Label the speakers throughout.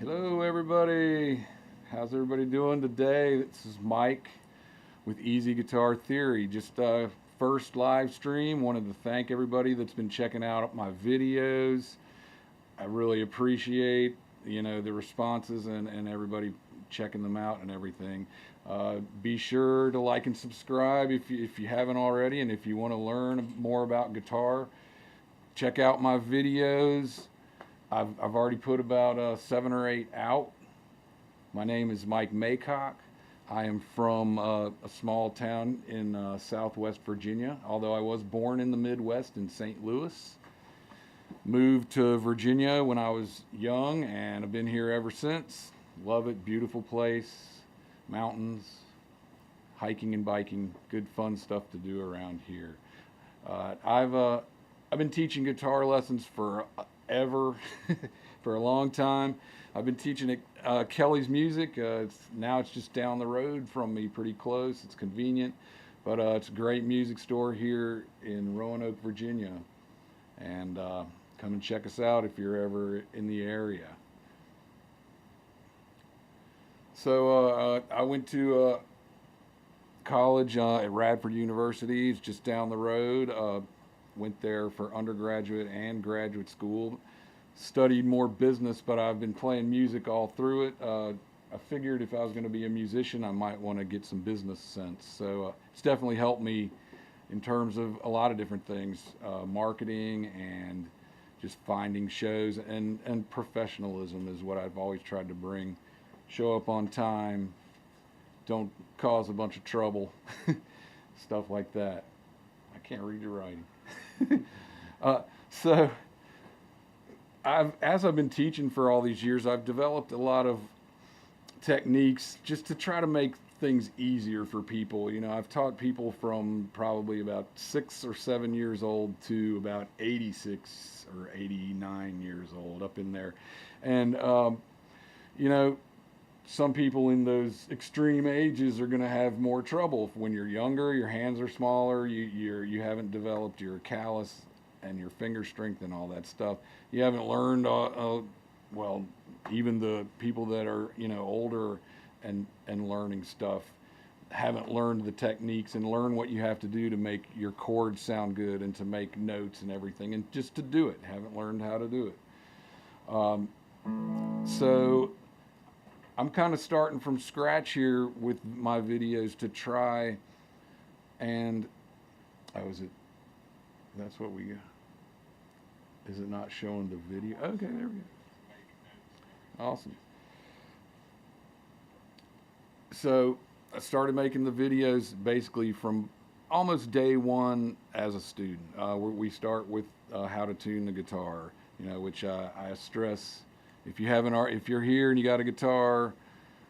Speaker 1: Hello, everybody. How's everybody doing today? This is Mike with Easy Guitar Theory. Just first live stream. Wanted to thank everybody that's been checking out my videos. I really appreciate the responses and everybody checking them out and everything. Be sure to like and subscribe if you haven't already, and if you want to learn more about guitar, check out my videos. I've already put about 7 or 8 out. My name is Mike Maycock. I am from a small town in Southwest Virginia, although I was born in the Midwest in St. Louis. Moved to Virginia when I was young, and I've been here ever since. Love it, beautiful place, mountains, hiking and biking, good fun stuff to do around here. I've been teaching guitar lessons forever, for a long time. I've been teaching at Kelly's Music. It's just down the road from me, pretty close. It's convenient, but it's a great music store here in Roanoke, Virginia. And come and check us out if you're ever in the area. So I went to college at Radford University. It's just down the road. Went there for undergraduate and graduate school. Studied more business, but I've been playing music all through it. I figured if I was going to be a musician, I might want to get some business sense. So it's definitely helped me in terms of a lot of different things, marketing and just finding shows, and professionalism is what I've always tried to bring. Show up on time, don't cause a bunch of trouble, stuff like that. I can't read your writing. So as I've been teaching for all these years, I've developed a lot of techniques just to try to make things easier for people. I've taught people from probably about 6 or 7 years old to about 86 or 89 years old, up in there. And, some people in those extreme ages are going to have more trouble. When you're younger, your hands are smaller, you haven't developed your callus and your finger strength and all that stuff. You haven't learned, well, even the people that are, older and learning stuff haven't learned the techniques and learn what you have to do to make your chords sound good and to make notes and everything, and just to do it. Haven't learned how to do it. So I'm kind of starting from scratch here with my videos to try and, that's what we got. Is it not showing the video? Okay, there we go. Awesome. So I started making the videos basically from almost day one as a student. We start with how to tune the guitar, which I stress. If you're here and you got a guitar,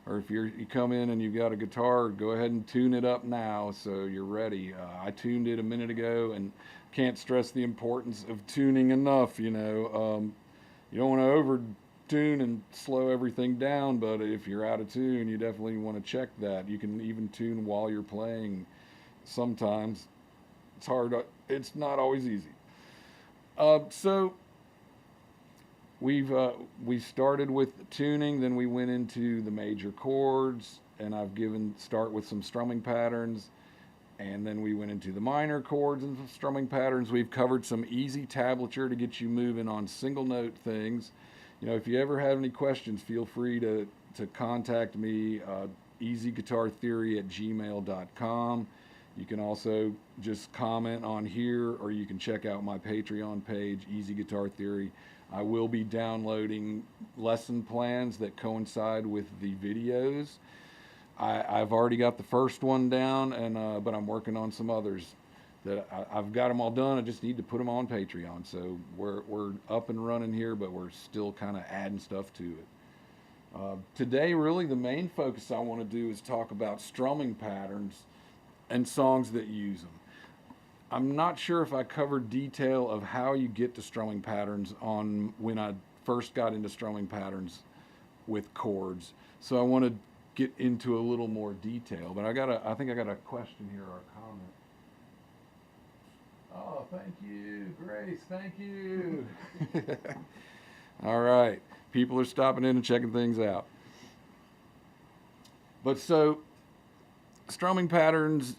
Speaker 1: or if you come in and you've got a guitar, go ahead and tune it up now so you're ready. I tuned it a minute ago and can't stress the importance of tuning enough. You don't want to over tune and slow everything down, but if you're out of tune, you definitely want to check that. You can even tune while you're playing. Sometimes it's hard. It's not always easy. So we started with tuning, then we went into the major chords, and start with some strumming patterns, and then we went into the minor chords and some strumming patterns. We've covered some easy tablature to get you moving on single note things. If you ever have any questions, feel free to contact me, easyguitartheory@gmail.com. You can also just comment on here, or you can check out my Patreon page, Easy Guitar Theory. I will be downloading lesson plans that coincide with the videos. I've already got the first one down, but I'm working on some others that I've got them all done. I just need to put them on Patreon. So we're up and running here, but we're still kind of adding stuff to it. Today, really, the main focus I want to do is talk about strumming patterns and songs that use them. I'm not sure if I covered detail of how you get to strumming patterns on when I first got into strumming patterns with chords. So I want to get into a little more detail. But I think I got a question here or a comment. Oh, thank you, Grace. Thank you. All right. People are stopping in and checking things out. But so strumming patterns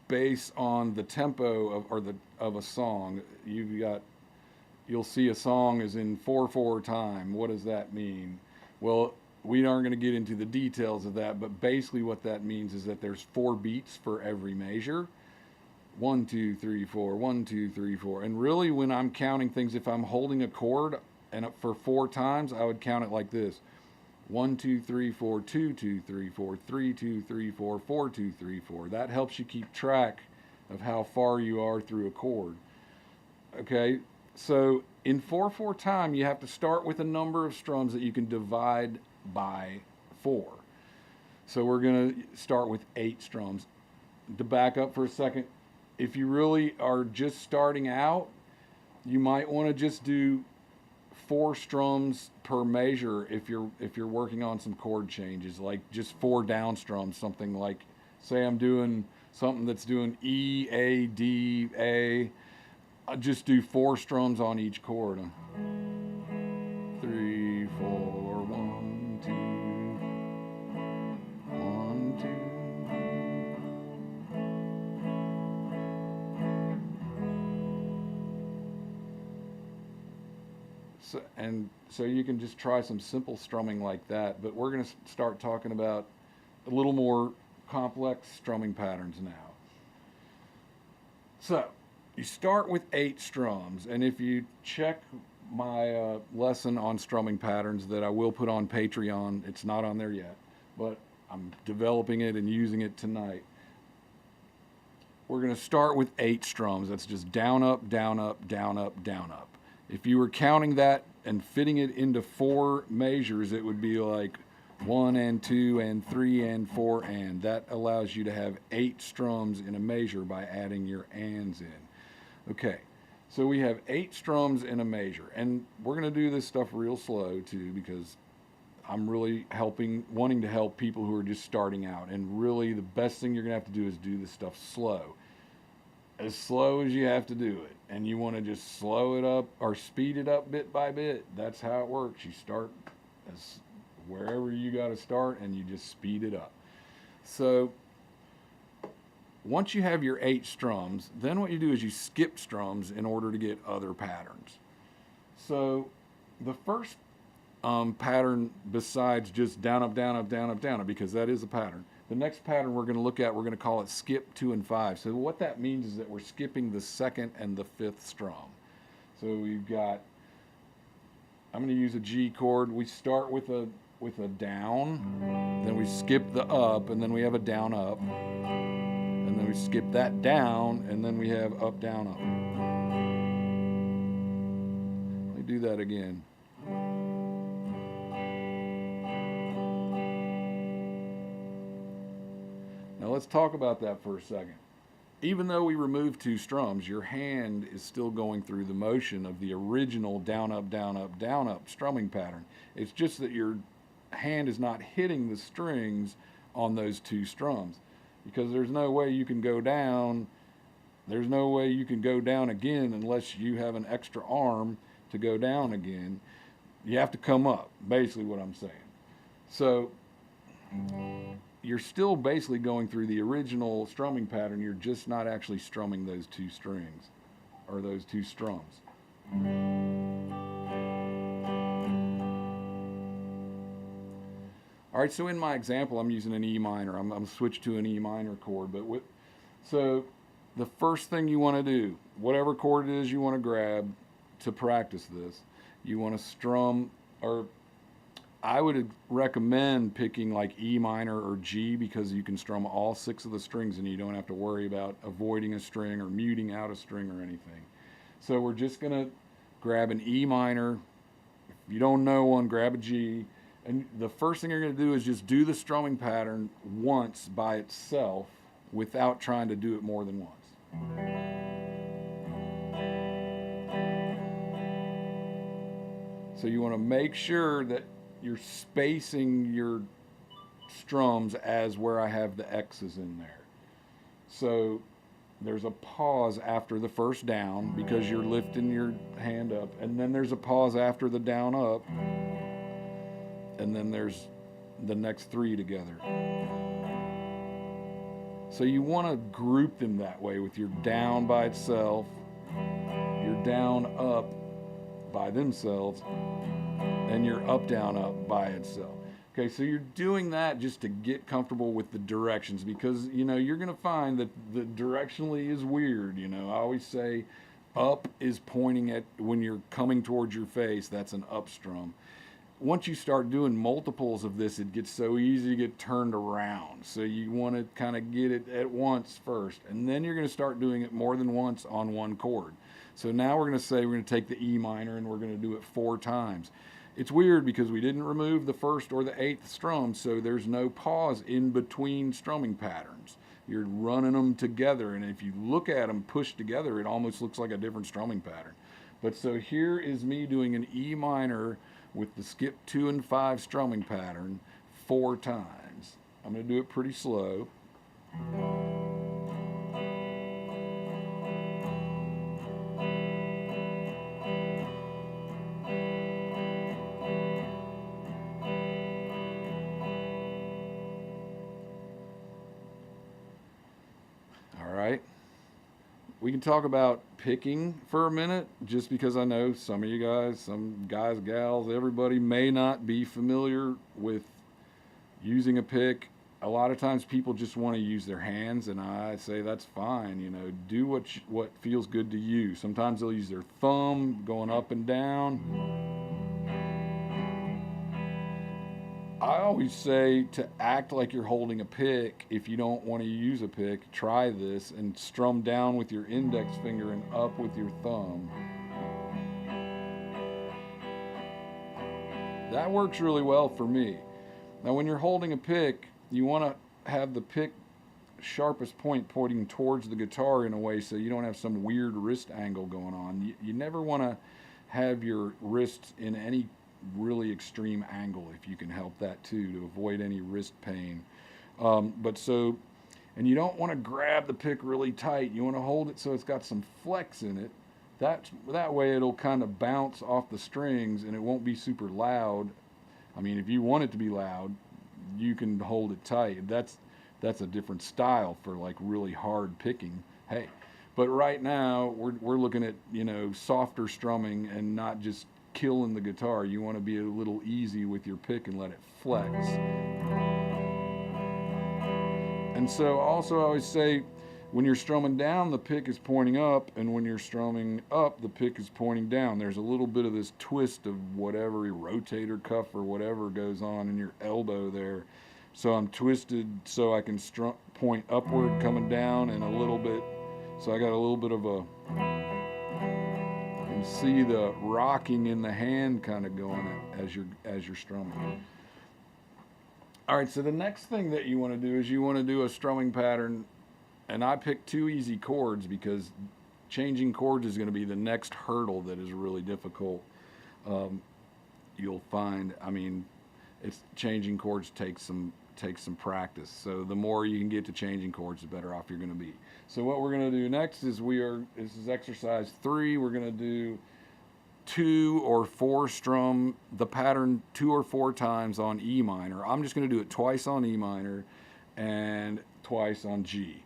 Speaker 1: based on the tempo of a song. You'll see a song is in 4/4 time. What does that mean? Well, we aren't going to get into the details of that, but basically what that means is that there's 4 beats for every measure. 1, 2, 3, 4, 1, 2, 3, 4. And really, when I'm counting things, if I'm holding a chord and for 4 times, I would count it like this: 1, 2, 3, 4, 2, 2, 3, 4, 3, 2, 3, 4, 4, 2, 3, 4. That helps you keep track of how far you are through a chord. Okay, so in 4/4 time, you have to start with a number of strums that you can divide by 4. So we're going to start with 8 strums. To back up for a second, if you really are just starting out, you might want to just do 4 strums per measure if you're working on some chord changes, like just 4 down strums, something like, say I'm doing something that's doing E, A, D, A. I just do 4 strums on each chord. 3, 4, 1, 2, 1, 2. So you can just try some simple strumming like that, but we're going to start talking about a little more complex strumming patterns now. So you start with 8 strums, and if you check my lesson on strumming patterns that I will put on Patreon, it's not on there yet, but I'm developing it and using it tonight. We're going to start with 8 strums. That's just down, up, down, up, down, up, down, up. If you were counting that and fitting it into 4 measures, it would be like 1 and 2 and 3 and 4 and. That allows you to have 8 strums in a measure by adding your ands in. Okay, so we have 8 strums in a measure, and we're going to do this stuff real slow too, because I'm really wanting to help people who are just starting out. And really, the best thing you're going to have to do is do this stuff slow. As slow as you have to do it. And you want to just slow it up or speed it up bit by bit. That's how it works. You start wherever you got to start, and you just speed it up. So once you have your 8 strums, then what you do is you skip strums in order to get other patterns. So the first pattern, besides just down, up, down, up, down, up, down, up, because that is a pattern. The next pattern we're going to look at, we're going to call it skip 2 and 5. So what that means is that we're skipping the 2nd and the 5th strum. So we've got, I'm going to use a G chord. We start with a down, then we skip the up, and then we have a down, up, and then we skip that down, and then we have up, down, up. Let me do that again. Now let's talk about that for a second. Even though we remove 2 strums, your hand is still going through the motion of the original down, up, down, up, down, up strumming pattern. It's just that your hand is not hitting the strings on those 2 strums, because there's no way you can go down. There's no way you can go down again unless you have an extra arm to go down again. You have to come up, basically what I'm saying. So you're still basically going through the original strumming pattern. You're just not actually strumming those 2 strings or those 2 strums. All right, so in my example, I'm using an E minor. I'm switched to an E minor chord. So the first thing you want to do, whatever chord it is you want to grab to practice this, you want to strum, or I would recommend picking like E minor or G, because you can strum all 6 of the strings and you don't have to worry about avoiding a string or muting out a string or anything. So we're just going to grab an E minor. If you don't know one, grab a G. And the first thing you're going to do is just do the strumming pattern once by itself without trying to do it more than once. So you want to make sure that you're spacing your strums as where I have the X's in there. So there's a pause after the first down because you're lifting your hand up, and then there's a pause after the down up, and then there's the next 3 together. So you want to group them that way, with your down by itself, your down up by themselves, and your up down up by itself. Okay, so you're doing that just to get comfortable with the directions, because you're going to find that the directionally is weird. I always say up is pointing at, when you're coming towards your face, that's an up strum. Once you start doing multiples of this, it gets so easy to get turned around. So you want to kind of get it at once first, and then you're going to start doing it more than once on one chord. So now we're going to say we're going to take the E minor and we're going to do it 4 times. It's weird because we didn't remove the 1st or the 8th strum, so there's no pause in between strumming patterns. You're running them together, and if you look at them pushed together, it almost looks like a different strumming pattern. But so here is me doing an E minor with the skip 2 and 5 strumming pattern 4 times. I'm going to do it pretty slow. We can talk about picking for a minute, just because I know some of you guys, some guys, gals, everybody may not be familiar with using a pick. A lot of times people just want to use their hands, and I say that's fine. Do what feels good to you. Sometimes they'll use their thumb going up and down. I always say to act like you're holding a pick. If you don't want to use a pick, try this and strum down with your index finger and up with your thumb. That works really well for me. Now, when you're holding a pick, you want to have the pick sharpest point pointing towards the guitar in a way so you don't have some weird wrist angle going on. You never want to have your wrists in any really extreme angle if you can help that too, to avoid any wrist pain. And you don't want to grab the pick really tight. You want to hold it so it's got some flex in it. That way it'll kind of bounce off the strings and it won't be super loud. I mean, if you want it to be loud, you can hold it tight. That's a different style for like really hard picking. Hey, but right now we're looking at softer strumming and not just killing the guitar. You want to be a little easy with your pick and let it flex. And so also I always say, when you're strumming down, the pick is pointing up, and when you're strumming up, the pick is pointing down. There's a little bit of this twist of whatever, your rotator cuff or whatever goes on in your elbow there. So I'm twisted so I can point upward coming down, and a little bit, so I got a little bit of a, you can see the rocking in the hand kind of going as you're strumming. All right, so the next thing that you want to do is you want to do a strumming pattern, and I picked 2 easy chords because changing chords is going to be the next hurdle that is really difficult. You'll find, it's changing chords takes some practice. So the more you can get to changing chords, the better off you're going to be. So what we're going to do next is this is exercise 3. We're going to do 2 or 4 strum the pattern 2 or 4 times on E minor. I'm just going to do it twice on E minor and twice on G.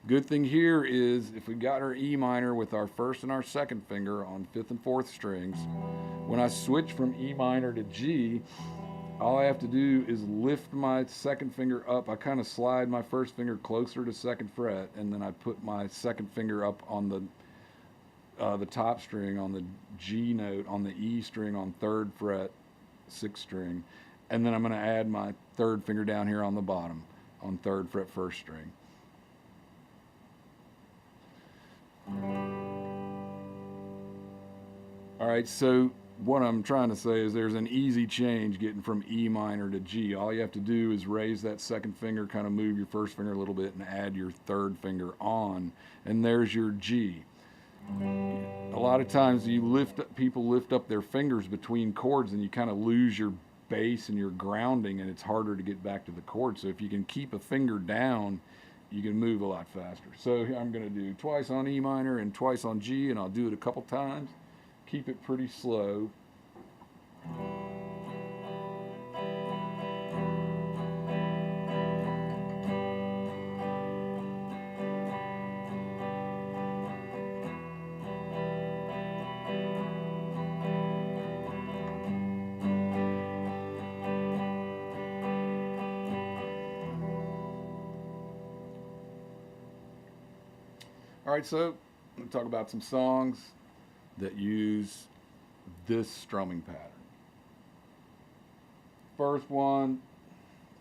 Speaker 1: Good thing here is if we got our E minor with our first and our second finger on 5th and 4th strings, when I switch from E minor to G, all I have to do is lift my second finger up. I kind of slide my first finger closer to 2nd fret, and then I put my second finger up on the top string on the G note, on the E string on 3rd fret, 6th string, and then I'm going to add my 3rd finger down here on the bottom on 3rd fret, 1st string. All right, so what I'm trying to say is there's an easy change getting from E minor to G. All you have to do is raise that second finger, kind of move your first finger a little bit, and add your 3rd finger on, and there's your G. A lot of times people lift up their fingers between chords, and you kind of lose your bass and your grounding, and it's harder to get back to the chord. So if you can keep a finger down, you can move a lot faster. So I'm going to do twice on E minor and twice on G, and I'll do it a couple times. Keep it pretty slow. All right, so we'll talk about some songs that use this strumming pattern. First one,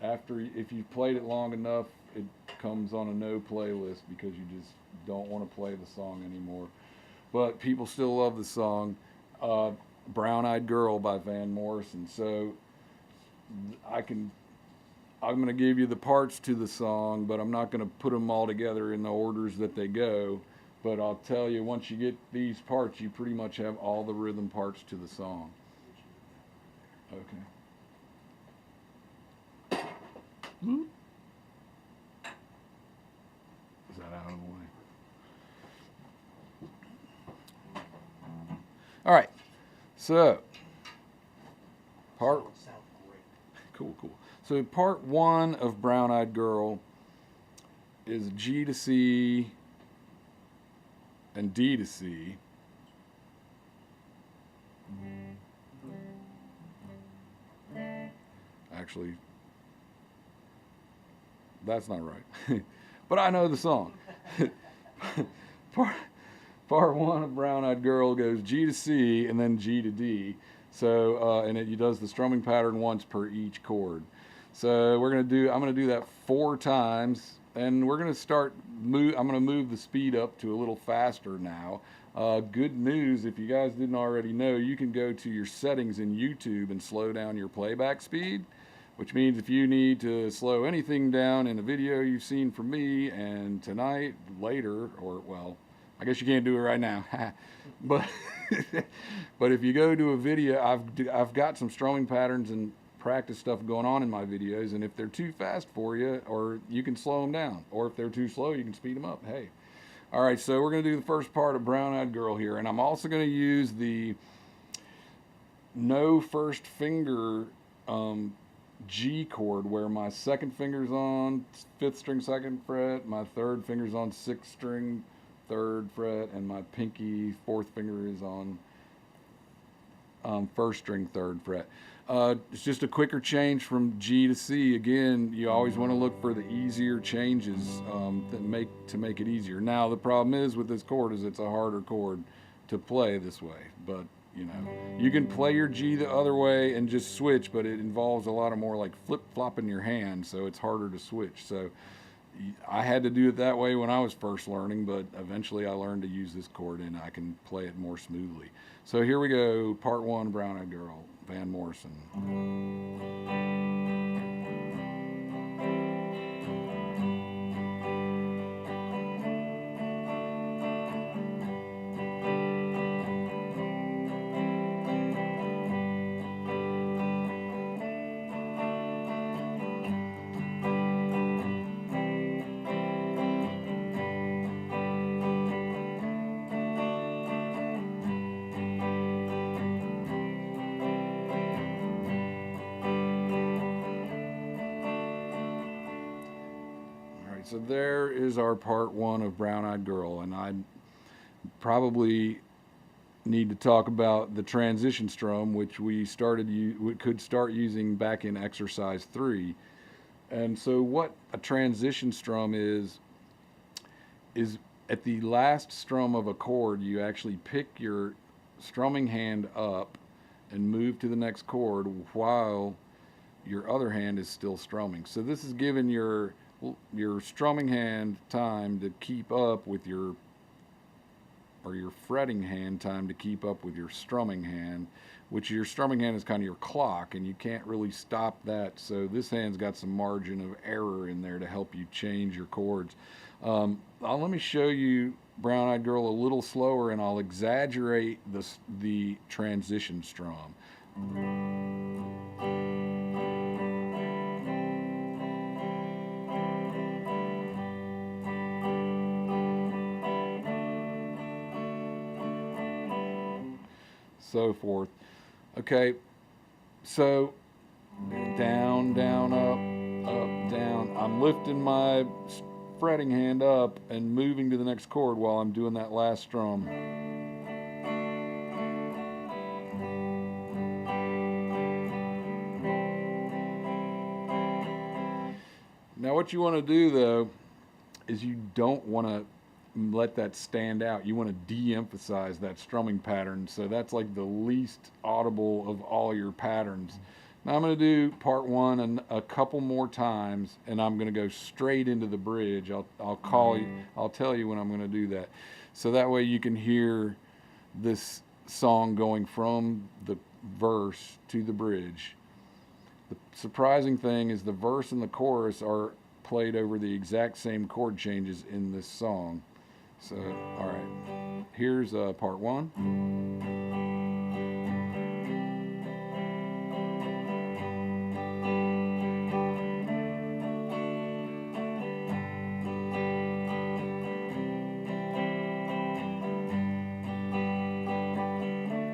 Speaker 1: after if you've played it long enough, it comes on a no playlist because you just don't want to play the song anymore. But people still love the song, "Brown Eyed Girl" by Van Morrison. So I can I'm going to give you the parts to the song, but I'm not going to put them all together in the orders that they go. But I'll tell you, once you get these parts, you pretty much have all the rhythm parts to the song. Okay. Is that out of the way? All right. So, part. Cool, cool. So part one of Brown Eyed Girl is G to C and D to C. Actually, that's not right. But I know the song. part one of Brown Eyed Girl goes G to C and then G to D. So, and it does the strumming pattern once per each chord. So I'm gonna do that 4 times, and we're gonna I'm gonna move the speed up to a little faster now. Good news, if you guys didn't already know, you can go to your settings in YouTube and slow down your playback speed, which means if you need to slow anything down in a video you've seen from me and tonight, later, or well, I guess you can't do it right now, but but if you go to a video, I've got some strumming patterns and practice stuff going on in my videos, and if they're too fast for you, or you can slow them down, or if they're too slow, you can speed them up. Hey, all right. So we're gonna do the first part of Brown Eyed Girl here, and I'm also gonna use the no first finger G chord, where my second finger's on 5th string 2nd fret, my third finger's on 6th string 3rd fret, and my pinky 4th finger is on 1st string 3rd fret. It's just a quicker change from G to C. Again, you always want to look for the easier changes to make it easier. Now the problem is with this chord is it's a harder chord to play this way, but you know, you can play your G the other way and just switch, but it involves a lot of more like flip-flopping your hand, so it's harder to switch. So I had to do it that way when I was first learning, but eventually I learned to use this chord and I can play it more smoothly. So here we go, part one, Brown Eyed Girl, Van Morrison. So there is our part one of Brown Eyed Girl, and I probably need to talk about the transition strum, which we could start using back in exercise 3. And so what a transition strum is at the last strum of a chord, you actually pick your strumming hand up and move to the next chord while your other hand is still strumming. So this is giving your strumming hand time to keep up with your fretting hand time to keep up with your strumming hand, which your strumming hand is kind of your clock, and you can't really stop that. So this hand's got some margin of error in there to help you change your chords. Let me show you Brown Eyed Girl a little slower, and I'll exaggerate the transition strum. So forth. Okay, so down, down, up, down. I'm lifting my fretting hand up and moving to the next chord while I'm doing that last strum. Now what you want to do though is you don't want to let that stand out. You want to de-emphasize that strumming pattern. So that's like the least audible of all your patterns. Now I'm going to do part one a couple more times, and I'm going to go straight into the bridge. I'll tell you when I'm going to do that. So that way you can hear this song going from the verse to the bridge. The surprising thing is the verse and the chorus are played over the exact same chord changes in this song. So, all right, here's part one.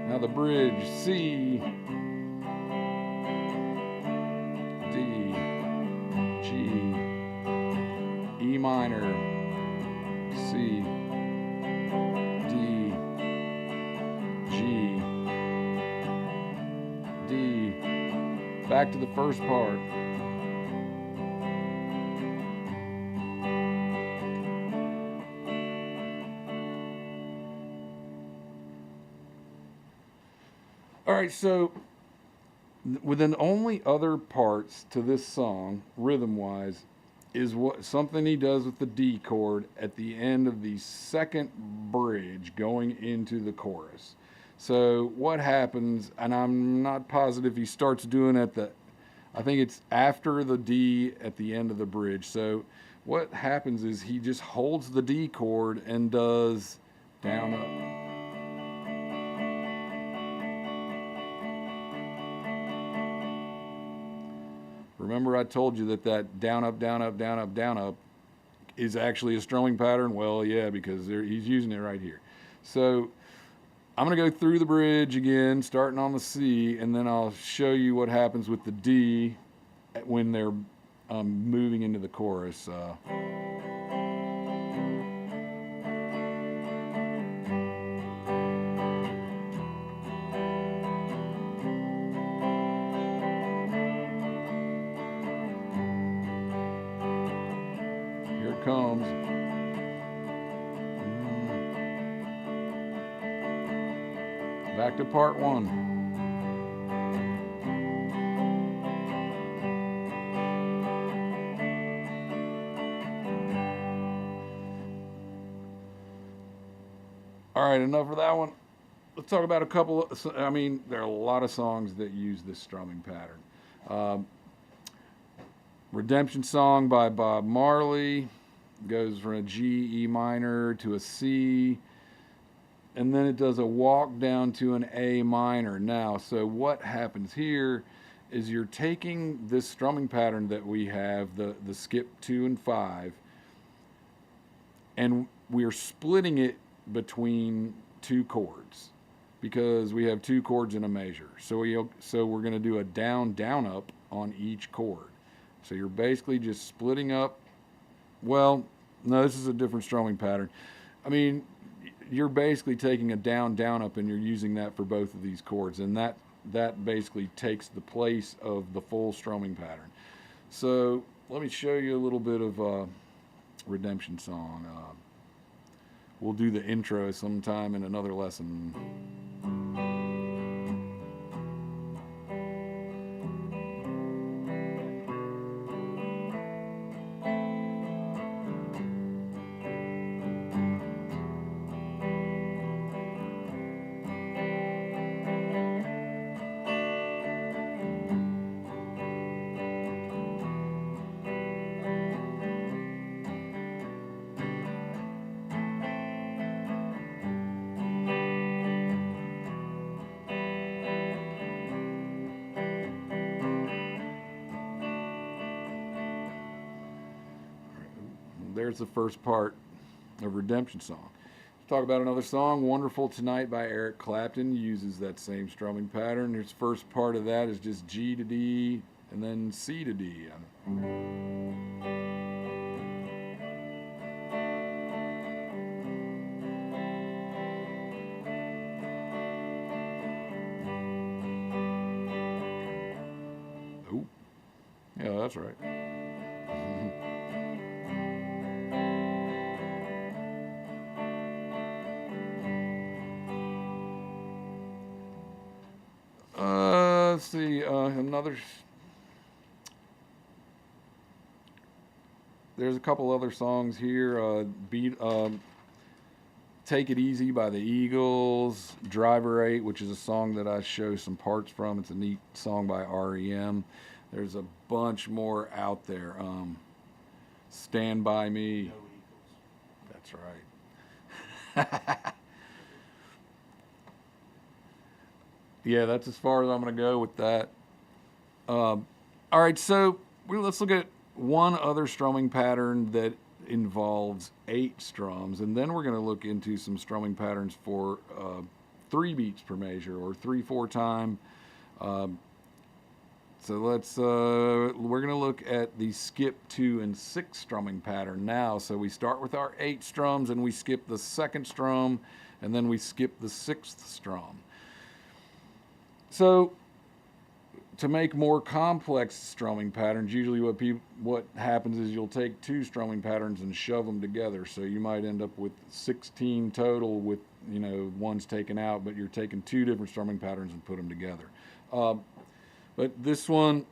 Speaker 1: Now the bridge, C, D, G, E minor, C, D, G, D. Back to the first part. All right, so within only other parts to this song, rhythm-wise, is what something he does with the D chord at the end of the second bridge going into the chorus. So what happens, and I'm not positive he starts doing I think it's after the D at the end of the bridge. So what happens is he just holds the D chord and does down, up. Remember I told you that down, up, down, up, down, up, down, up is actually a strumming pattern? Well, yeah, because he's using it right here. So I'm going to go through the bridge again, starting on the C, and then I'll show you what happens with the D when they're moving into the chorus. Here it comes. Back to part one. All right, enough of that one. Let's talk about a couple I mean, there are a lot of songs that use this strumming pattern. Redemption Song by Bob Marley goes from a G, E minor to a C, and then it does a walk down to an A minor. Now, so what happens here is you're taking this strumming pattern that we have, the skip 2 and 5, and we're splitting it between two chords because we have two chords in a measure. So we're going to do a down, down, up on each chord. So you're basically just splitting up. Well, no, this is a different strumming pattern. I mean, you're basically taking a down, down, up, and you're using that for both of these chords, and that basically takes the place of the full strumming pattern. So let me show you a little bit of Redemption Song. We'll do the intro sometime in another lesson. There's the first part of Redemption Song. Let's talk about another song, Wonderful Tonight by Eric Clapton. Uses that same strumming pattern. His first part of that is just G to D and then C to D. Oh, yeah, that's right. see, there's a couple other songs here. Take It Easy by the Eagles, Driver 8, which is a song that I show some parts from. It's a neat song by REM. There's a bunch more out there. Stand By Me.
Speaker 2: No Eagles.
Speaker 1: That's right. Yeah, that's as far as I'm going to go with that. All right, so let's look at one other strumming pattern that involves 8 strums, and then we're going to look into some strumming patterns for 3 beats per measure or 3/4 time. So we're going to look at the skip 2 and 6 strumming pattern now. So we start with our 8 strums and we skip the 2nd strum, and then we skip the 6th strum. So to make more complex strumming patterns, usually what happens is you'll take 2 strumming patterns and shove them together. So you might end up with 16 total with, one's taken out, but you're taking 2 different strumming patterns and put them together. But this one,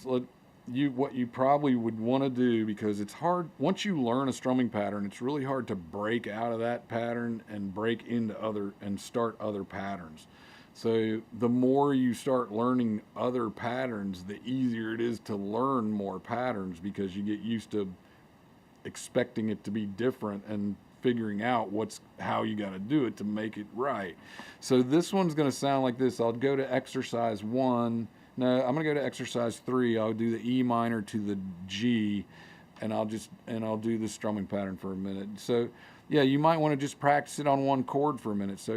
Speaker 1: what you probably would want to do, because it's hard, once you learn a strumming pattern, it's really hard to break out of that pattern and break into start other patterns. So the more you start learning other patterns, the easier it is to learn more patterns, because you get used to expecting it to be different and figuring out how you got to do it to make it right. So this one's going to sound like this. I'll go to exercise 1. No, I'm going to go to exercise 3. I'll do the E minor to the G, and I'll do the strumming pattern for a minute. So yeah, you might want to just practice it on one chord for a minute. So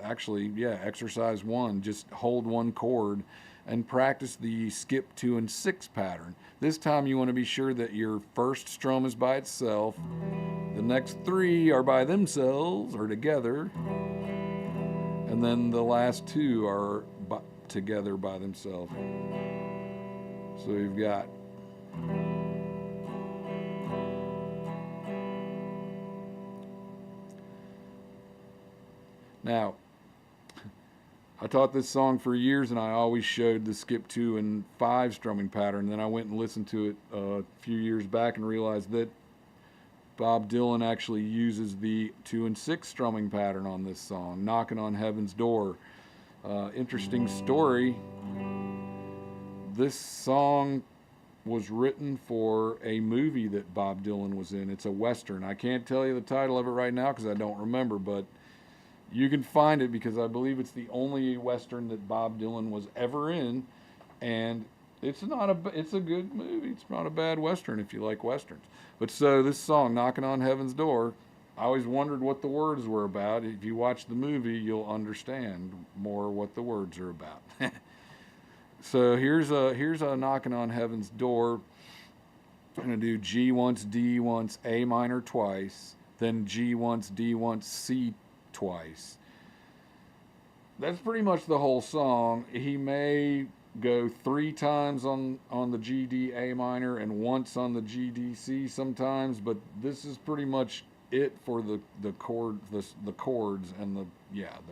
Speaker 1: exercise 1, just hold one chord and practice the skip 2 and 6 pattern. This time you want to be sure that your first strum is by itself, the next 3 are by themselves or together, and then the last 2 are together by themselves. So you've got now, I taught this song for years, and I always showed the skip 2 and 5 strumming pattern. Then I went and listened to it a few years back and realized that Bob Dylan actually uses the 2 and 6 strumming pattern on this song, Knocking on Heaven's Door. Interesting story. This song was written for a movie that Bob Dylan was in. It's a Western. I can't tell you the title of it right now because I don't remember, but you can find it because I believe it's the only Western that Bob Dylan was ever in, and it's a good movie. It's not a bad Western if you like Westerns. But so this song, Knocking on Heaven's Door, I always wondered what the words were about. If you watch the movie, you'll understand more what the words are about. So here's a Knocking on Heaven's Door. I'm going to do G once, D once, A minor twice, then G once, D once, C twice. That's pretty much the whole song. He may go 3 times on the G, D, A minor and once on the G, D, C sometimes, but this is pretty much it for the chords and the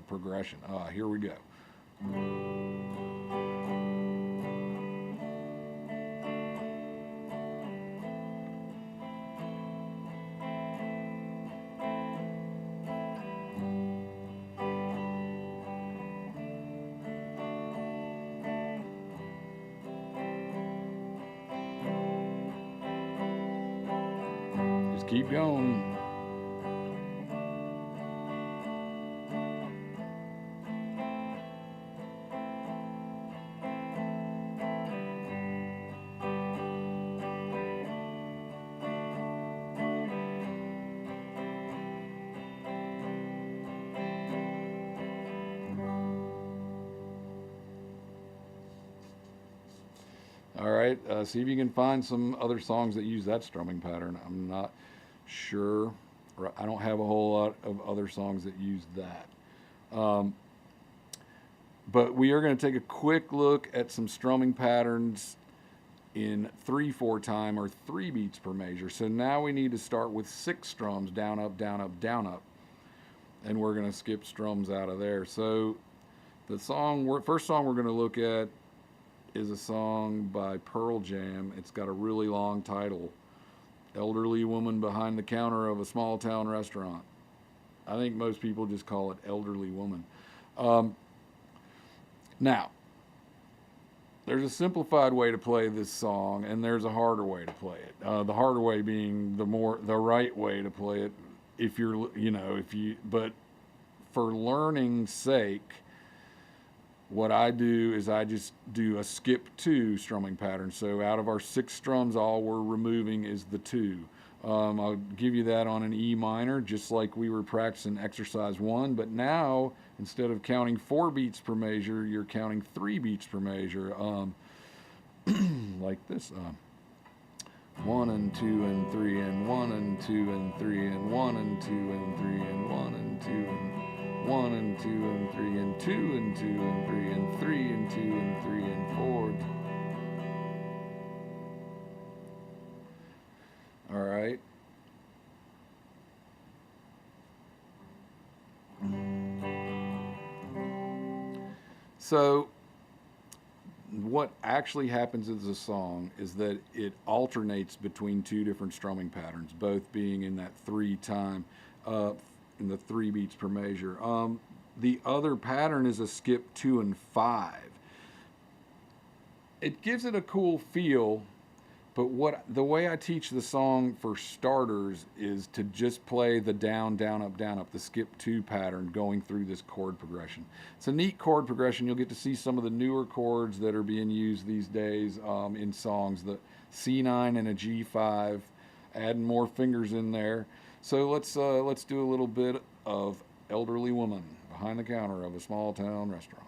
Speaker 1: progression. Here we go. Keep going. All right, see if you can find some other songs that use that strumming pattern. I'm not sure. I don't have a whole lot of other songs that use that. But we are going to take a quick look at some strumming patterns in 3/4 time or 3 beats per measure. So now we need to start with 6 strums, down, up, down, up, down, up. And we're going to skip strums out of there. So First song we're going to look at is a song by Pearl Jam. It's got a really long title, Elderly Woman Behind the Counter of a Small Town Restaurant. I think most people just call it Elderly Woman. Now, there's a simplified way to play this song, and there's a harder way to play it. The harder way being the right way to play it. But for learning's sake, what I do is I just do a skip 2 strumming pattern. So out of our 6 strums, all we're removing is the 2. I'll give you that on an E minor, just like we were practicing exercise 1. But now, instead of counting 4 beats per measure, you're counting 3 beats per measure, like this. 1 and 2 and 3 and 1 and 2 and 3 and 1 and 2 and 3 and 1 and 2 and 1 and 2 and 3 and 2 and 2 and 3 and 3 and 2 and 3 and 4. All right. So what actually happens in the song is that it alternates between 2 different strumming patterns, both being in that 3 time, in the 3 beats per measure. The other pattern is a skip 2 and 5. It gives it a cool feel, but the way I teach the song for starters is to just play the down, down, up, the skip 2 pattern going through this chord progression. It's a neat chord progression. You'll get to see some of the newer chords that are being used these days in songs, the C9 and a G5, adding more fingers in there. So let's do a little bit of Elderly Woman Behind the Counter of a Small Town Restaurant.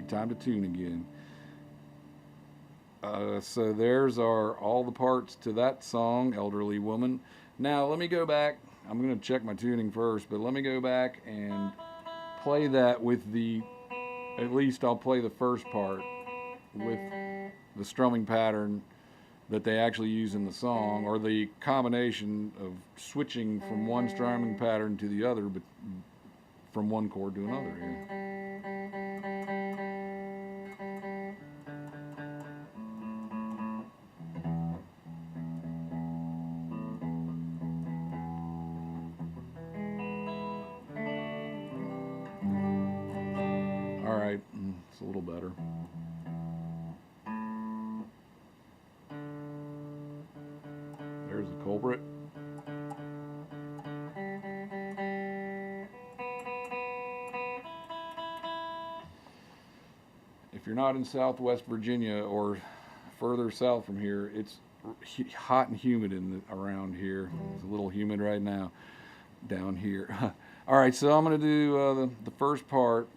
Speaker 1: Time to tune again. So there's all the parts to that song, Elderly Woman. Now let me go back. I'm going to check my tuning first, but let me go back and play that with at least I'll play the first part with the strumming pattern that they actually use in the song, or the combination of switching from one strumming pattern to the other, but from one chord to another. Yeah. It's a little better. There's the culprit. If you're not in Southwest Virginia or further south from here, it's hot and humid around here. It's a little humid right now down here. All right, so I'm going to do the first part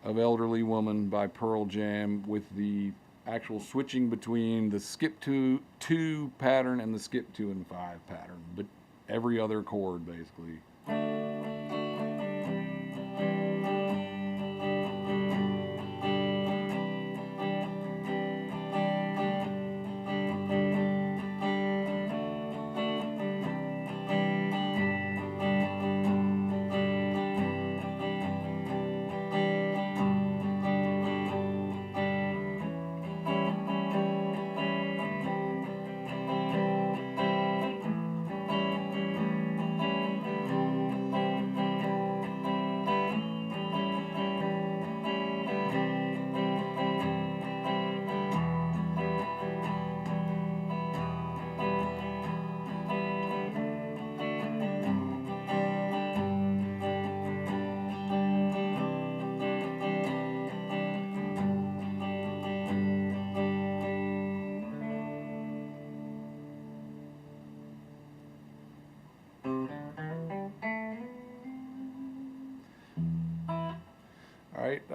Speaker 1: of Elderly Woman by Pearl Jam with the actual switching between the skip 2 pattern and the skip 2 and 5 pattern, but every other chord basically.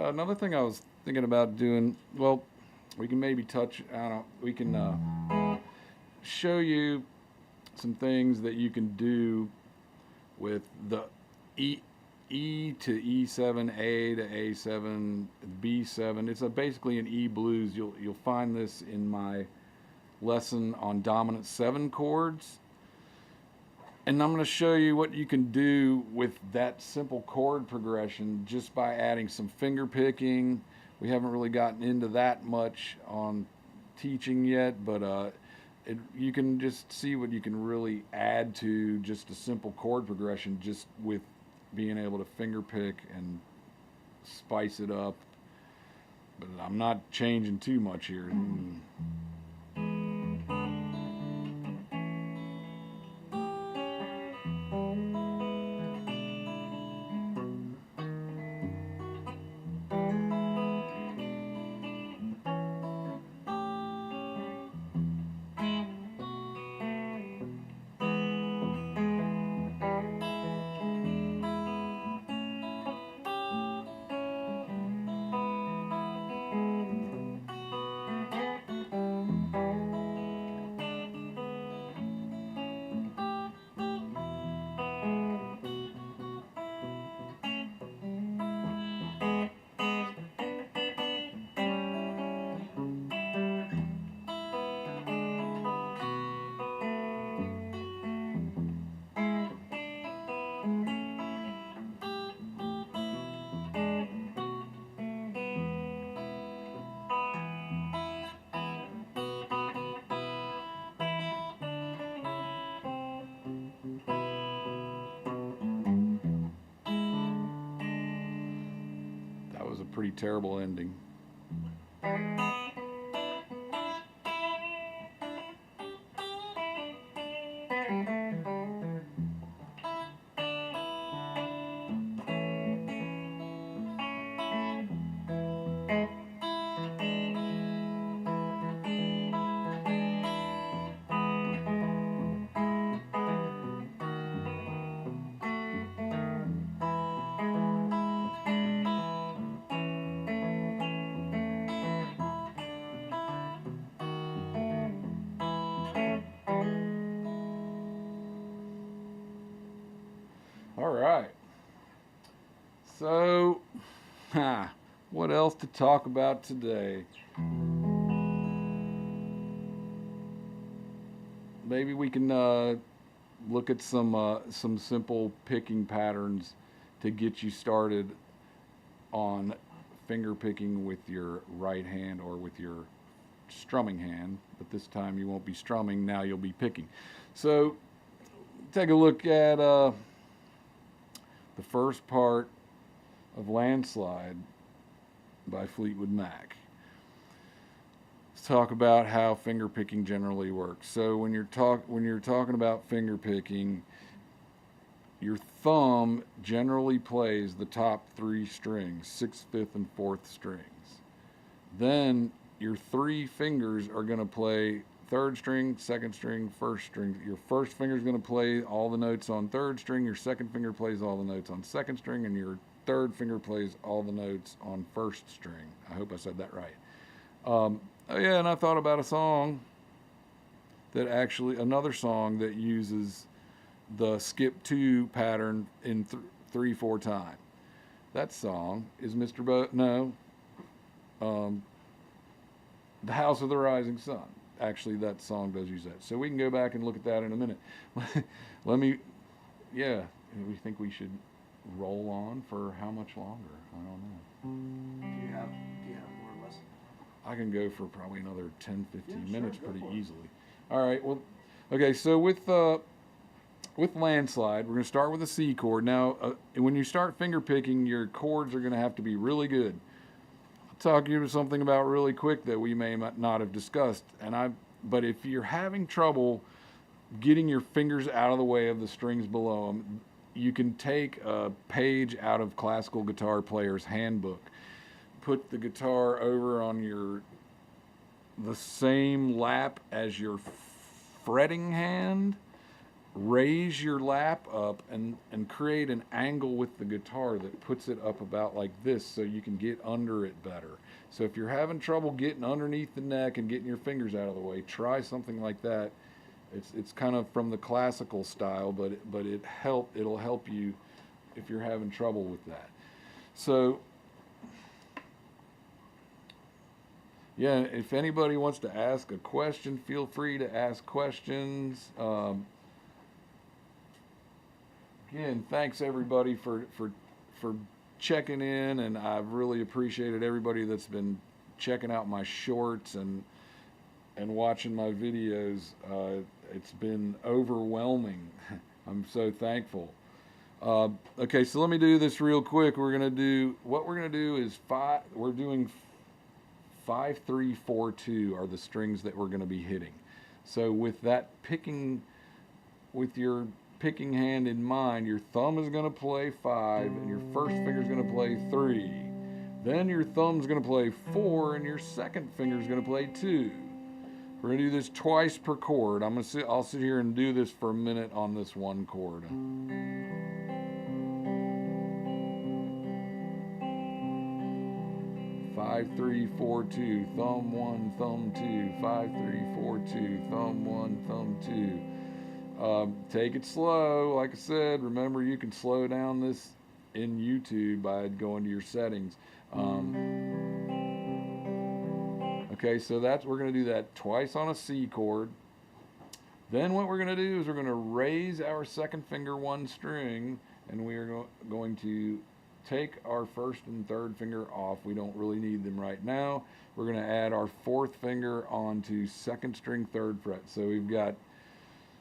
Speaker 1: Another thing I was thinking about doing, well, we can maybe touch, I don't, we can show you some things that you can do with the E, E to E7, A to A7, B7. It's basically an E blues. You'll find this in my lesson on dominant 7 chords. And I'm going to show you what you can do with that simple chord progression just by adding some finger picking. We haven't really gotten into that much on teaching yet, but you can just see what you can really add to just a simple chord progression just with being able to finger pick and spice it up. But I'm not changing too much here. That was a pretty terrible ending. All right. So, what else to talk about today? Maybe we can look at some simple picking patterns to get you started on finger picking with your right hand or with your strumming hand. But this time you won't be strumming. Now you'll be picking. So, take a look at the first part of Landslide by Fleetwood Mac. Let's talk about how finger picking generally works. So when you're talking about finger picking, your thumb generally plays the top 3 strings, 6th, 5th, and 4th strings. Then your 3 fingers are going to play 3rd string, 2nd string, 1st string. Your first finger is going to play all the notes on 3rd string, your second finger plays all the notes on 2nd string, and your 3rd finger plays all the notes on 1st string. I hope I said that right. Oh yeah, and I thought about a song that another song that uses the skip 2 pattern in 3/4 time. That song is The House of the Rising Sun. Actually, that song does use that. So we can go back and look at that in a minute. We think we should roll on for how much longer? I don't know.
Speaker 3: Do you have more lessons?
Speaker 1: I can go for probably another 10, 15
Speaker 3: Yeah,
Speaker 1: minutes
Speaker 3: sure,
Speaker 1: pretty
Speaker 3: go for it.
Speaker 1: easily. All right, well, okay, so with Landslide, we're going to start with a C chord. Now, when you start finger picking, your chords are going to have to be really good. Talk you to something about really quick that we may not have discussed, but if you're having trouble getting your fingers out of the way of the strings below them, you can take a page out of Classical Guitar Player's Handbook, put the guitar over on the same lap as your fretting hand, raise your lap up and create an angle with the guitar that puts it up about like this so you can get under it better. So if you're having trouble getting underneath the neck and getting your fingers out of the way, try something like that. It's kind of from the classical style, but it'll help you if you're having trouble with that. So yeah, if anybody wants to ask a question, feel free to ask questions. Again, thanks everybody for checking in, and I've really appreciated everybody that's been checking out my shorts and watching my videos. It's been overwhelming. I'm so thankful. Okay, so let me do this real quick. We're gonna do is we're doing 5, 3, 4, 2 are the strings that we're gonna be hitting. So with that with your picking hand in mind, your thumb is going to play 5 and your first finger is going to play 3. Then your thumb's going to play 4 and your second finger is going to play 2. We're going to do this twice per chord. I'll sit here and do this for a minute on this one chord. 5, 3, 4, 2, thumb 1, thumb 2, 5, 3, 4, 2, thumb 1, thumb 2. Take it slow. Like I said, remember you can slow down this in YouTube by going to your settings. Okay, so we're going to do that twice on a C chord. Then what we're going to do is we're going to raise our second finger one string, and we are going to take our first and third finger off. We don't really need them right now. We're going to add our fourth finger onto second string, third fret. So we've got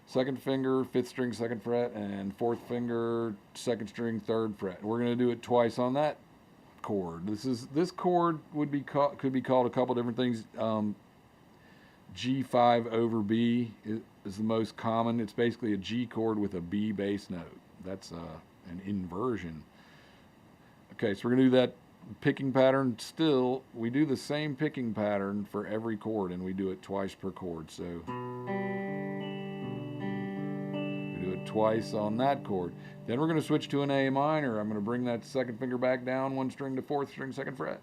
Speaker 1: second finger, fifth string, second fret, and fourth finger, second string, third fret. We're going to do it twice on that chord. This chord could be called a couple different things. G5 over B is the most common. It's basically a G chord with a B bass note. That's an inversion. Okay, so we're going to do that picking pattern still. We do the same picking pattern for every chord, and we do it twice per chord. So do it twice on that chord. Then we're going to switch to an A minor. I'm going to bring that second finger back down one string to fourth string, second fret.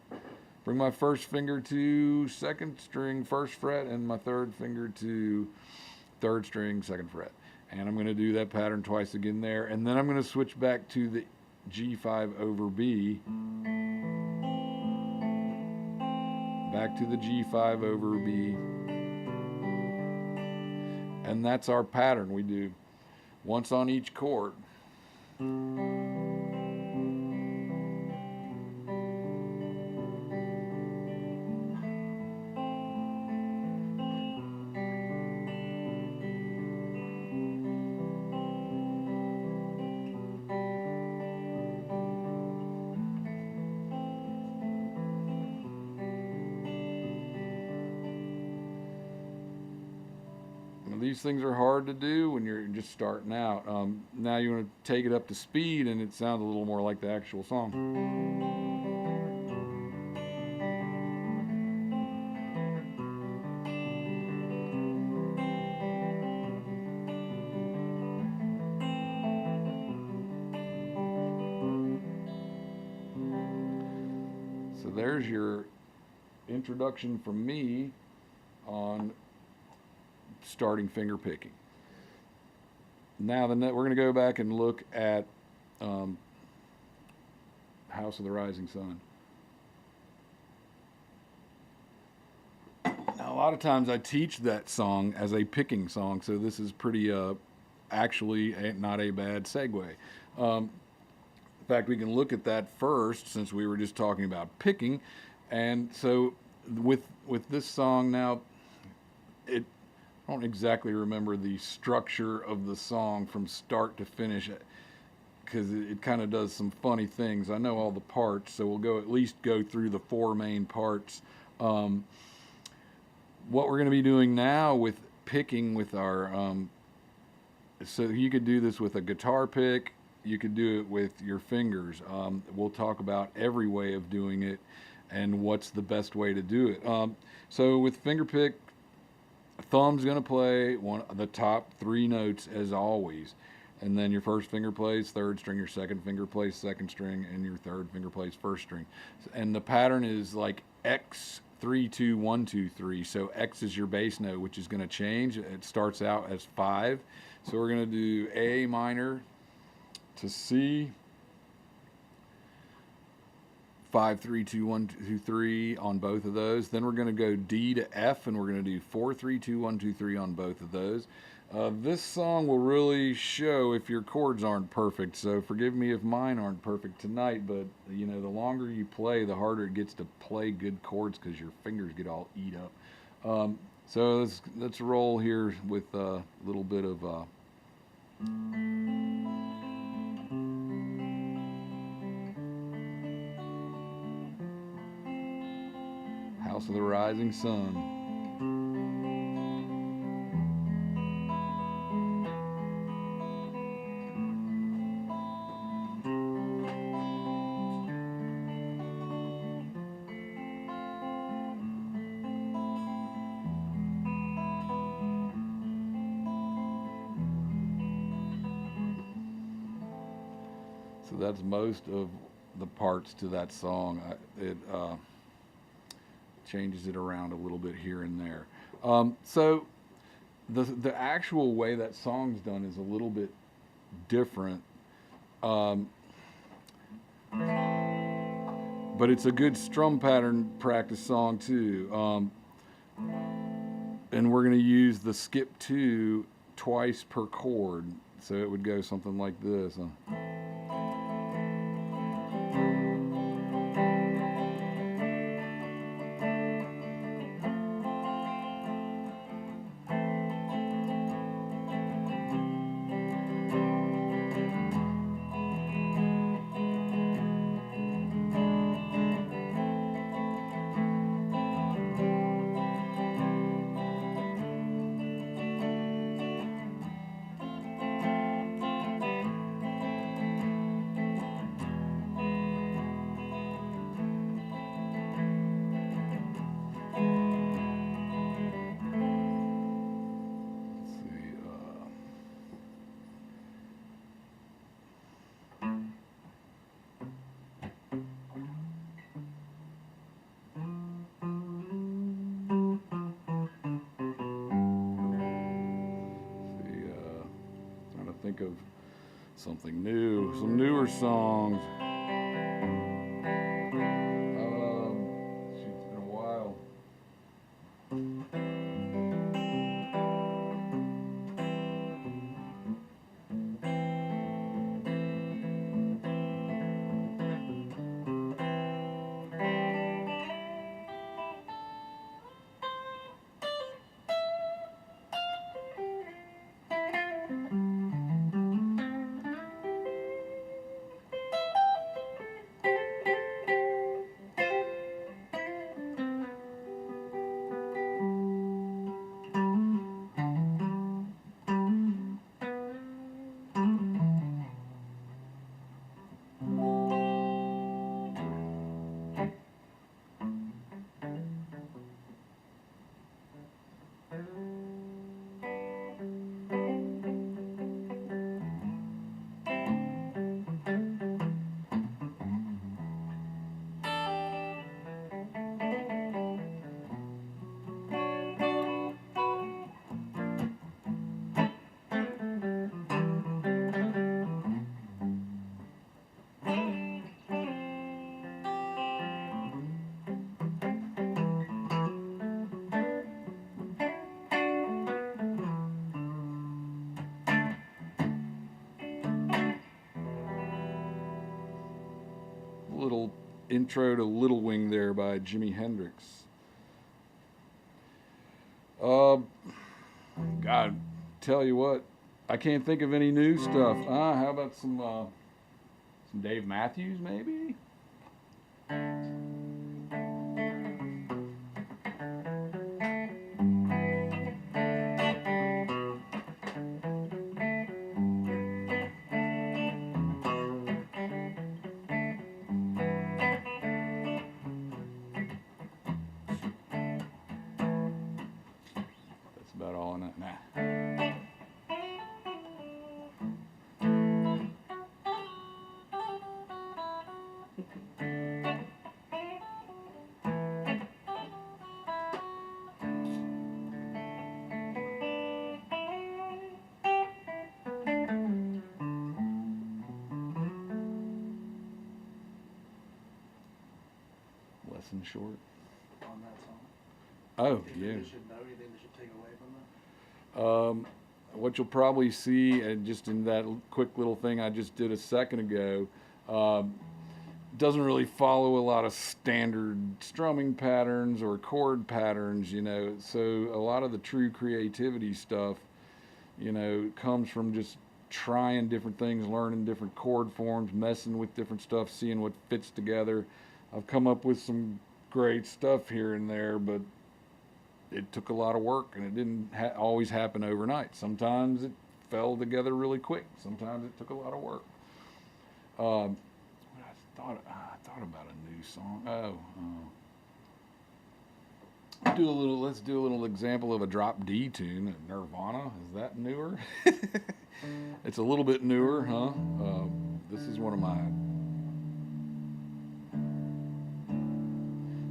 Speaker 1: Bring my first finger to second string, first fret, and my third finger to third string, second fret. And I'm going to do that pattern twice again there. And then I'm going to switch back to the G5 over B. Back to the G5 over B. And that's our pattern. We do once on each chord. These things are hard to do when you're just starting out. Now you want to take it up to speed and it sounds a little more like the actual song. So there's your introduction from me on starting finger picking. Now we're going to go back and look at House of the Rising Sun. Now a lot of times I teach that song as a picking song, so this is pretty actually not a bad segue. In fact, we can look at that first since we were just talking about picking. And so with this song now, I don't exactly remember the structure of the song from start to finish because it kind of does some funny things. I know all the parts, so we'll at least go through the 4 main parts. What we're going to be doing now with picking with our, so you could do this with a guitar pick, you could do it with your fingers. We'll talk about every way of doing it and what's the best way to do it. So with finger pick, thumb's going to play the top 3 notes as always. And then your first finger plays third string, your second finger plays second string, and your third finger plays first string. And the pattern is like X 3 2 1 2 3. So X is your bass note, which is going to change. It starts out as 5. So we're going to do A minor to C, 5 3 2 1 2 3 on both of those. Then we're going to go D to F, and we're going to do 4 3 2 1 2 3 on both of those. This song will really show if your chords aren't perfect, so forgive me if mine aren't perfect tonight, but you know, the longer you play, the harder it gets to play good chords because your fingers get all eat up. So let's roll here with a little bit of House of the Rising Sun. So that's most of the parts to that song. It changes it around a little bit here and there. So the actual way that song's done is a little bit different, but it's a good strum pattern practice song too. And we're going to use the skip 2 twice per chord, so it would go something like this. Think of something new, some newer songs. Shoot, it's been a while. Little intro to Little Wing there by Jimi Hendrix. God, tell you what, I can't think of any new stuff. How about some Dave Matthews, maybe? that all in it. Nah. Lesson short.
Speaker 3: On that song?
Speaker 1: Oh,
Speaker 3: Anything
Speaker 1: yeah.
Speaker 3: they should know, anything they should take away from that?
Speaker 1: What you'll probably see, and just in that quick little thing I just did a second ago, doesn't really follow a lot of standard strumming patterns or chord patterns, you know. So a lot of the true creativity stuff, you know, comes from just trying different things, learning different chord forms, messing with different stuff, seeing what fits together. I've come up with some great stuff here and there, but it took a lot of work, and it didn't always happen overnight. Sometimes it fell together really quick. Sometimes it took a lot of work. I thought about a new song. Let's do a little example of a drop D tune. Nirvana, is that newer? It's a little bit newer, huh? This is one of my.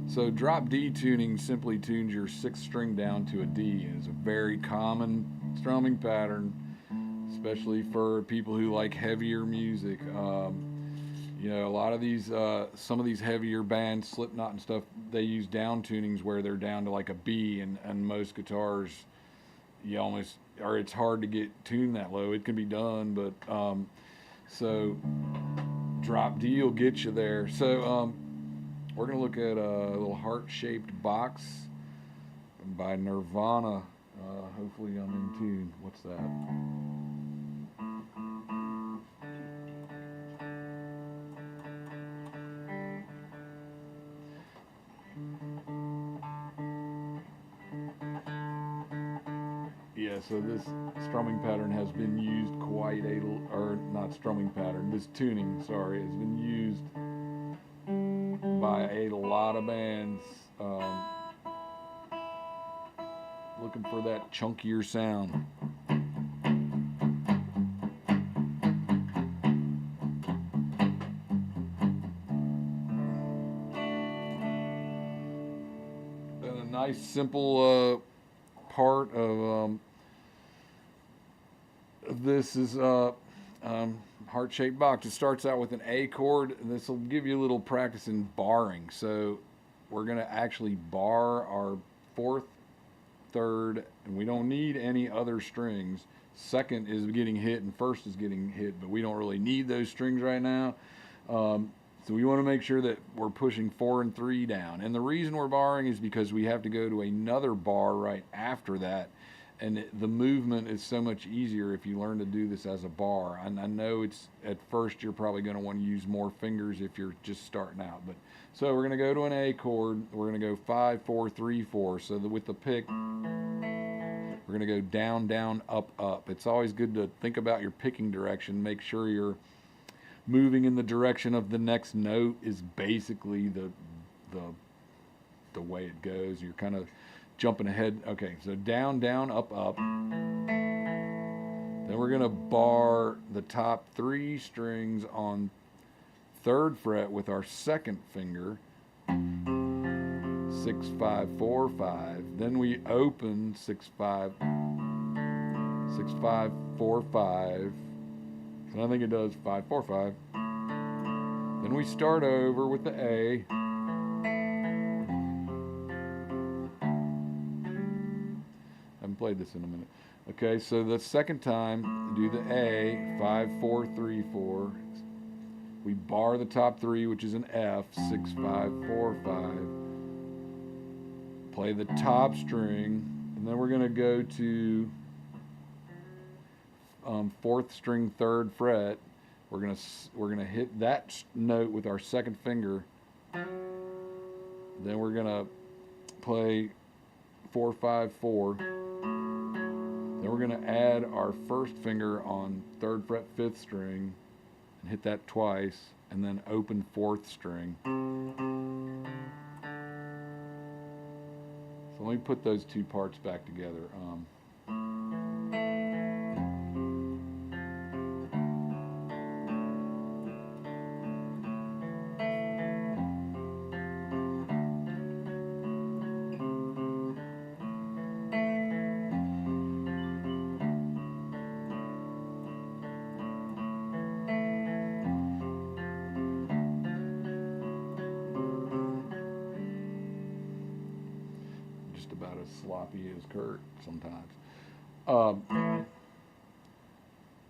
Speaker 1: So drop D tuning simply tunes your sixth string down to a D, and it's a very common strumming pattern, especially for people who like heavier music. You know, a lot of these, some of these heavier bands, Slipknot and stuff, they use down tunings where they're down to like a B, and most guitars, you almost, or it's hard to get tuned that low. It can be done, but so drop D will get you there. So we're gonna look at a little heart-shaped box by Nirvana. Hopefully I'm in tune. What's that? Yeah, so this strumming pattern has been used quite a, or not strumming pattern, this tuning, sorry, has been used by a lot of bands looking for that chunkier sound. And a nice simple part of this is heart-shaped box. It starts out with an A chord, and this will give you a little practice in barring. So we're going to actually bar our fourth, third, and we don't need any other strings. Second is getting hit, and first is getting hit, but we don't really need those strings right now. So we want to make sure that we're pushing 4 and 3 down. And the reason we're barring is because we have to go to another bar right after that. And the movement is so much easier if you learn to do this as a bar. And I know it's, at first you're probably going to want to use more fingers if you're just starting out. But so we're going to go to an A chord. We're going to go 5, 4, 3, 4. So that with the pick, we're going to go down, down, up, up. It's always good to think about your picking direction. Make sure you're moving in the direction of the next note is basically the way it goes. You're kind of jumping ahead. Okay, so down, down, up, up. Then we're gonna bar the top 3 strings on 3rd fret with our 2nd finger. 6, 5, 4, 5. Then we open 6, 5, 6, 5, 4, 5. And I think it does 5, 4, 5. Then we start over with the A. Haven't played this in a minute. Okay, so the second time, do the A, 5, 4, 3, 4. We bar the top 3, which is an F, 6, 5, 4, 5. Play the top string, and then we're going to go to 4th string, 3rd fret. We're gonna hit that note with our 2nd finger. Then we're gonna play 4, 5, 4. Then we're gonna add our 1st finger on 3rd fret, 5th string, and hit that twice, and then open 4th string. So let me put those 2 parts back together. just about as sloppy as Kurt sometimes. All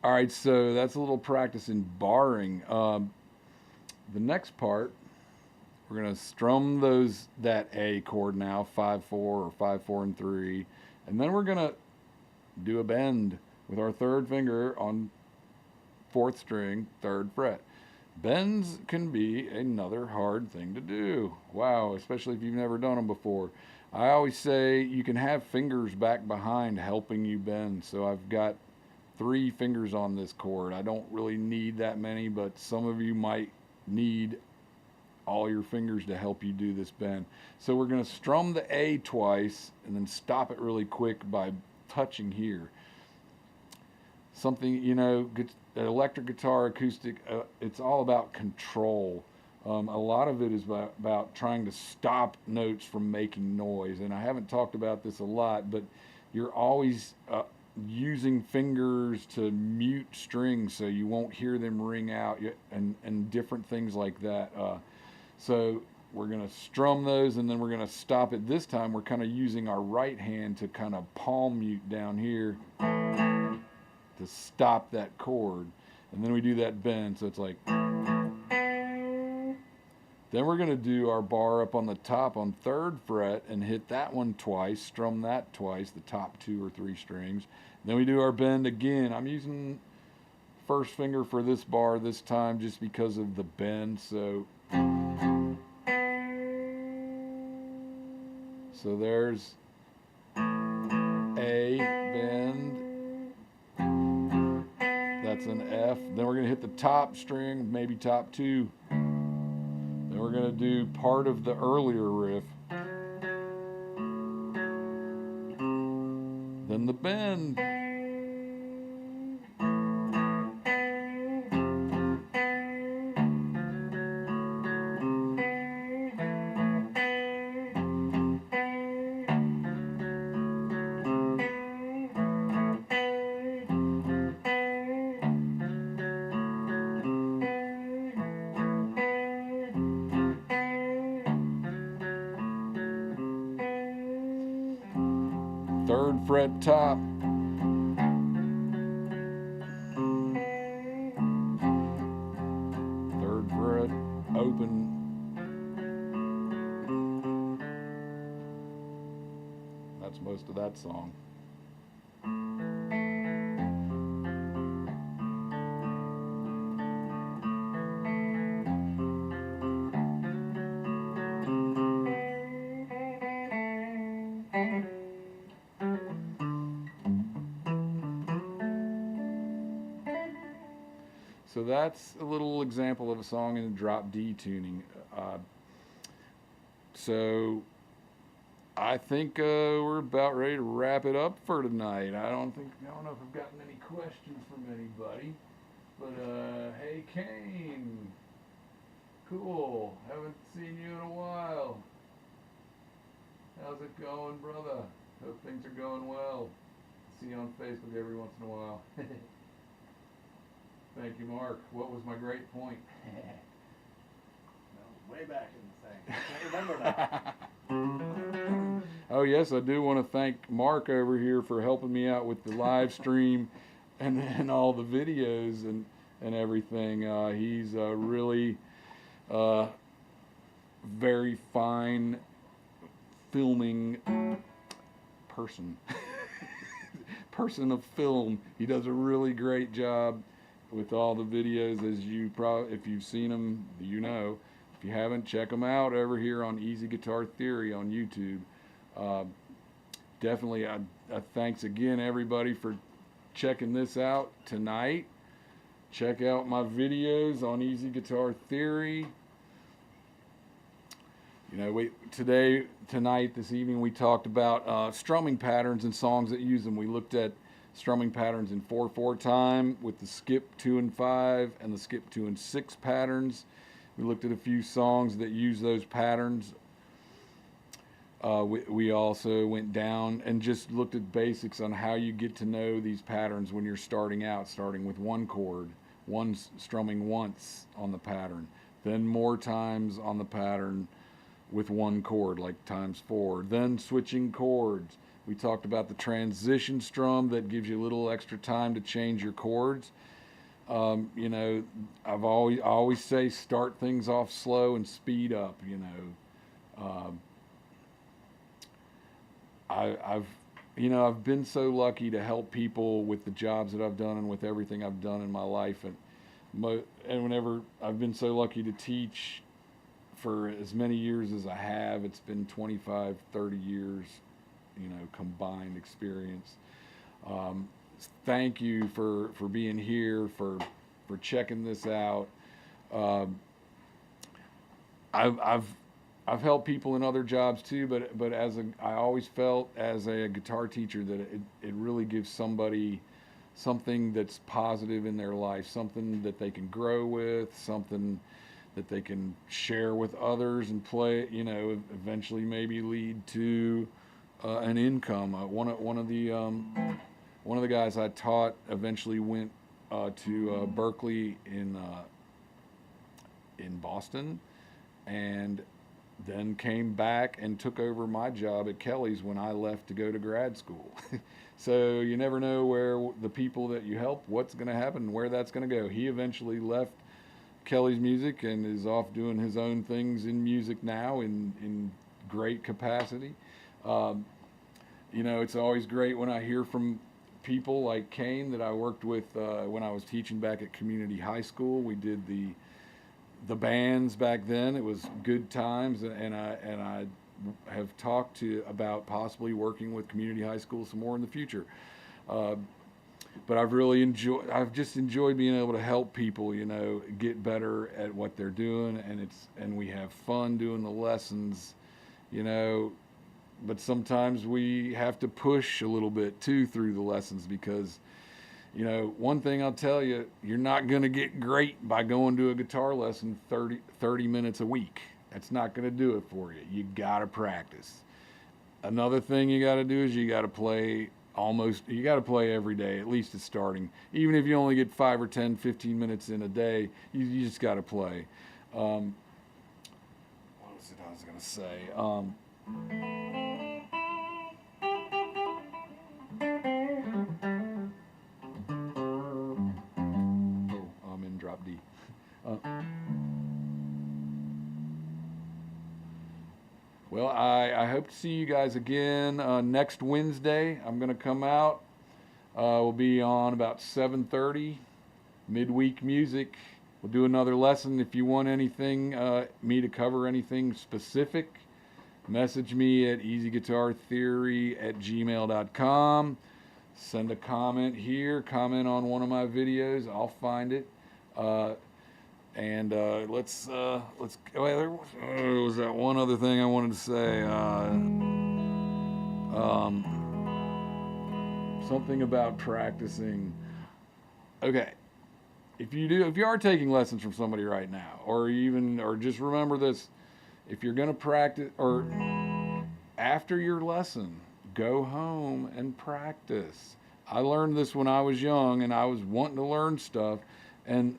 Speaker 1: right, so that's a little practice in barring. The next part, we're gonna strum that A chord now, 5/4 or 5/4 and 3, and then we're gonna do a bend with our third finger on 4th string, 3rd fret. Bends can be another hard thing to do. Wow, especially if you've never done them before. I always say you can have fingers back behind helping you bend. So I've got 3 fingers on this chord. I don't really need that many, but some of you might need all your fingers to help you do this bend. So we're going to strum the A twice and then stop it really quick by touching here. Something, electric guitar, acoustic, it's all about control. A lot of it is about trying to stop notes from making noise. And I haven't talked about this a lot, but you're always using fingers to mute strings so you won't hear them ring out and different things like that. So we're going to strum those and then we're going to stop it. This time we're kind of using our right hand to kind of palm mute down here to stop that chord. And then we do that bend, so it's like. Then we're going to do our bar up on the top on 3rd fret and hit that one twice, strum that twice, the top 2 or 3 strings. Then we do our bend again. I'm using first finger for this bar this time just because of the bend. So there's A, bend. That's an F. Then we're going to hit the top string, maybe top 2. Then we're going to do part of the earlier riff. Then the bend. Third fret top. Third fret open. That's most of that song. So that's a little example of a song in drop D tuning. So I think we're about ready to wrap it up for tonight. I don't know if I've gotten any questions from anybody, but hey Kane, cool. Haven't seen you in a while. How's it going, brother? Hope things are going well. See you on Facebook every once in a while. Thank you, Mark. What was my great point?
Speaker 3: Way back in the thing. I can't remember now.
Speaker 1: Oh yes, I do want to thank Mark over here for helping me out with the live stream and all the videos and everything. He's a really very fine filming person. Person of film. He does a really great job with all the videos, as if you've seen them, you know. If you haven't, check them out over here on Easy Guitar Theory on YouTube. Definitely, thanks again, everybody, for checking this out tonight. Check out my videos on Easy Guitar Theory. You know, this evening, we talked about strumming patterns and songs that use them. We looked at strumming patterns in 4/4 time with the skip 2 and 5 and the skip 2 and 6 patterns. We looked at a few songs that use those patterns. We also went down and just looked at basics on how you get to know these patterns when you're starting with one chord, strumming once on the pattern, then more times on the pattern with one chord, like ×4. Then switching chords. We talked about the transition strum that gives you a little extra time to change your chords. You know, I always say start things off slow and speed up. You know, I've been so lucky to help people with the jobs that I've done and with everything I've done in my life, and whenever I've been so lucky to teach for as many years as I have, it's been 25, 30 years, you know, combined experience. Thank you for being here, for checking this out. I've helped people in other jobs too, but I always felt as a guitar teacher that it really gives somebody something that's positive in their life, something that they can grow with, something that they can share with others and play, you know, eventually maybe lead to an income. One of the guys I taught eventually went to Berkeley in Boston, and then came back and took over my job at Kelly's when I left to go to grad school. So you never know where the people that you help, what's going to happen, where that's going to go. He eventually left Kelly's Music and is off doing his own things in music now in great capacity. You know, it's always great when I hear from people like Kane that I worked with when I was teaching back at community high school. We did the bands back then. It was good times, and I have talked about possibly working with community high school some more in the future. But I've just enjoyed being able to help people, you know, get better at what they're doing, and we have fun doing the lessons, you know. But sometimes we have to push a little bit too through the lessons because, you know, one thing I'll tell you, you're not going to get great by going to a guitar lesson 30 minutes a week. That's not going to do it for you. You got to practice. Another thing you got to do is you got to play every day, at least at starting. Even if you only get 5 or 10, 15 minutes in a day, you just got to play. What was it I was going to say? I'm in drop D. Well, I hope to see you guys again next Wednesday. I'm going to come out. We'll be on about 7:30, midweek music. We'll do another lesson. If you want anything, me to cover anything specific, message me at easyguitartheory@gmail.com. Send a comment here, comment on one of my videos. I'll find it. And let's wait, there was that one other thing I wanted to say. Something about practicing. Okay, if you are taking lessons from somebody right now, or just remember this: if you're going to practice, or after your lesson, go home and practice. I learned this when I was young, and I was wanting to learn stuff, and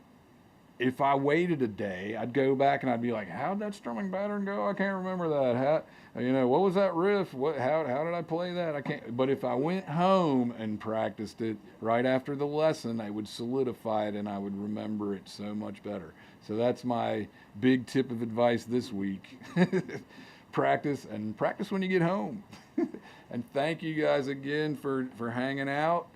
Speaker 1: if I waited a day, I'd go back and I'd be like, how'd that strumming pattern go? I can't remember that. What was that riff? How did I play that? I can't. But if I went home and practiced it right after the lesson, I would solidify it and I would remember it so much better. So that's my big tip of advice this week. Practice when you get home. And thank you guys again for hanging out.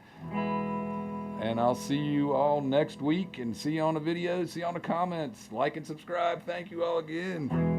Speaker 1: And I'll see you all next week, and see you on the videos, see you on the comments. Like and subscribe. Thank you all again.